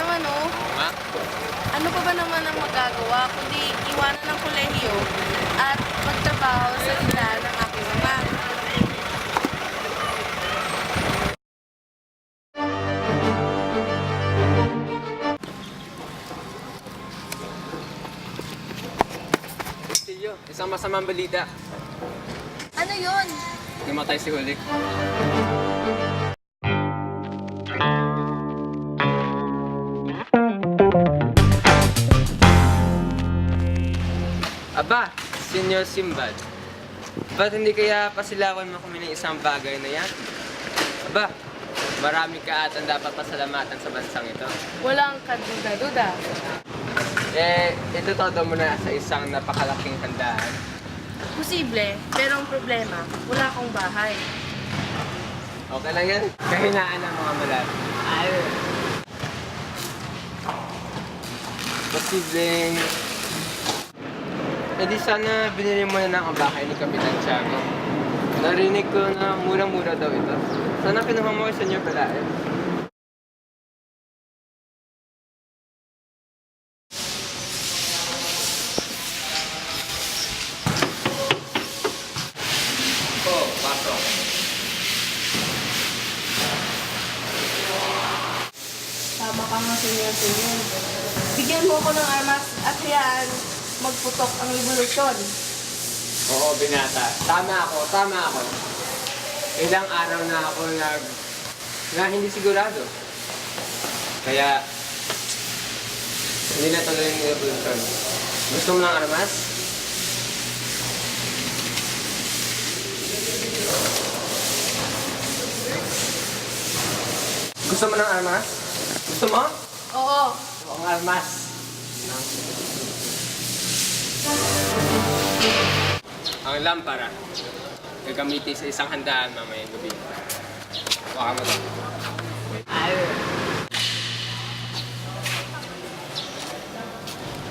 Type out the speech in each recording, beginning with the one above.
naman, oh. Ha? Ano pa ba naman ang magagawa kundi iwanan ng kolehiyo at magtrabaho sa tindahan ng aking ama? Castillo, isang masamang balita. Ano yun? Namatay si Hulik. Aba, Senior Simbad. Ba't hindi kaya pasilawan mo kami ng isang bagay na yan? Aba, marami ka at ang dapat pasalamatan sa bansang ito. Walang kaduda-duda. Ito todo mo na sa isang napakalaking handaan. Posible, pero ang problema, wala akong bahay. Okay lang yan. Kahinaan ng mga malat. Ay. Posibleng... di sana binili mo na ng bahay ni Kapitan Tiago. Narinig ko na murang-mura daw ito. Sana kinuha mo sa inyo palain. Pasok. Tama ka nga, Senyor. Bigyan mo ako ng armas at hayaan magputok ang revolusyon. Oo, binata. Tama ako. Ilang araw na ako na hindi sigurado. Kaya, hindi na tuloy yung revolution. Gusto mo ng armas? Gusto mo ng armas? Gusto mo? Oo. Ang armas. Ang lampara. Gagamitin sa isang handaan mamayang gabi. Baka mo to.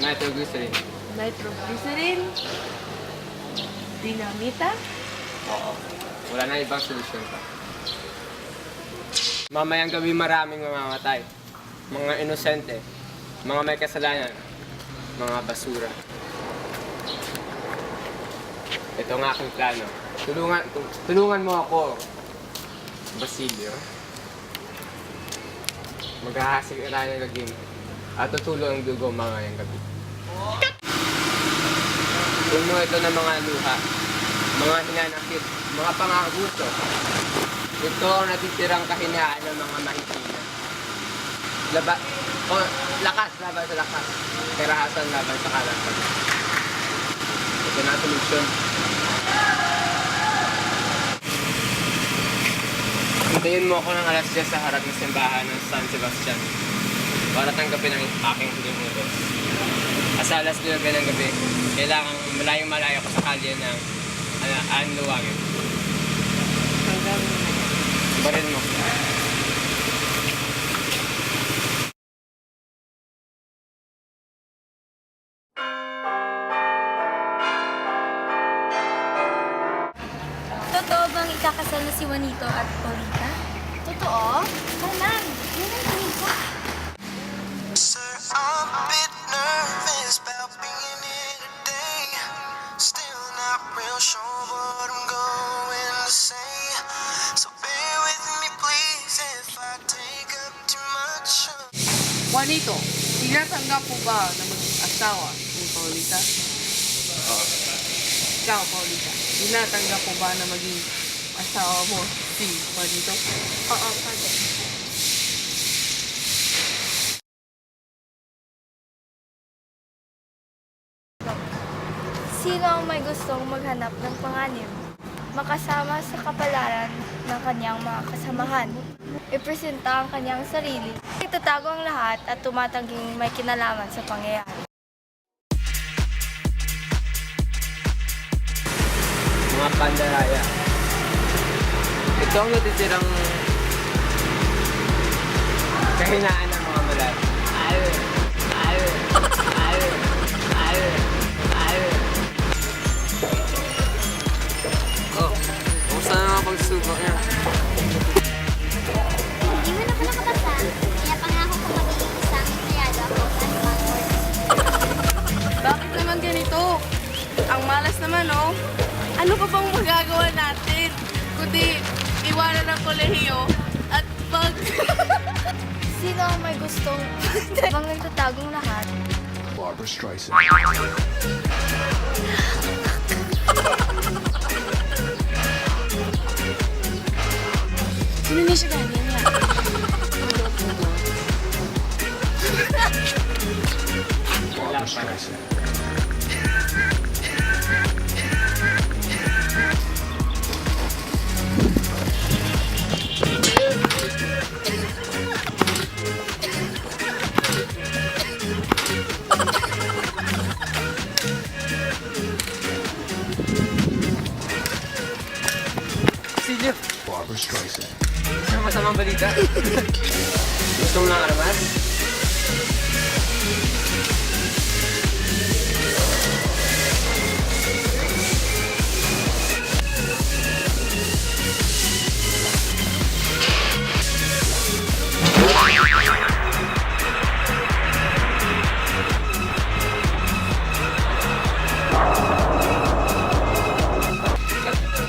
Nitroglycerin. Nitroglycerin? Dinamita? Oo. Wala na ibang solusyon pa. Mamayang gabi maraming mamamatay. Mga inosente. Mga may kasalanan. Mga basura. Ito ang aking plano. Tulungan mo ako, Basilio. Maghahasig ng lagim at tutulo ang dugo mamayang gabi. Puno ito ng mga luha, mga hinanakit, mga pangagusto. Ito ang natitirang kahinaan ng mga mahihina. Lakas laban sa lakas. Karahasan laban sa kalasan. Ito na ang solusyon. Hintayin mo ako ng alas 10 sa harap ng simbahan ng San Sebastian para tanggapin ang aking huling utos. Sa alas 9 ng gabi, kailangan malayong-malayo ko sa kalye ng Anluwagin. Barin mo. Totoo bang ikakasal na si Juanito at Paulita? Totoo? Kanan, yun ang tingin ko. Sir, I'm a bit nervous about being here today. Still not real sure what I'm going to say. So bear with me please if I take up too much. Juanito, tinatanggap po ba na maging asawa ni Paulita? Ikaw, Paulita, tinatanggap po ba na maging asawa mo si Juanito? Oo, Padre. Sino ang may gustong maghanap ng panganib? Makasama sa kapalaran ng kanyang mga kasamahan. Ipresenta ang kanyang sarili. Itatago ang lahat at tumatangging may kinalaman sa pangyayari. Mga pandaraya. Ito ang natitirang kahinaan ng mga malat. Oh, kumusta na mga pagsubok niya? Hindi mo na pala makasal, kaya pangako ko magiging isang naman ganito. Ang malas naman, oh. Ano pa bang magagawa natin? Kundi iwanan ng kolehiyo at pag... Sino ang may gustong bang nagtatagong lahat? Barbara Streisand. Sino niya siya galing niya? Barbara Streisand. Silyo, Barbara Streisand. isang masamang balita. Gusto mo ng armas?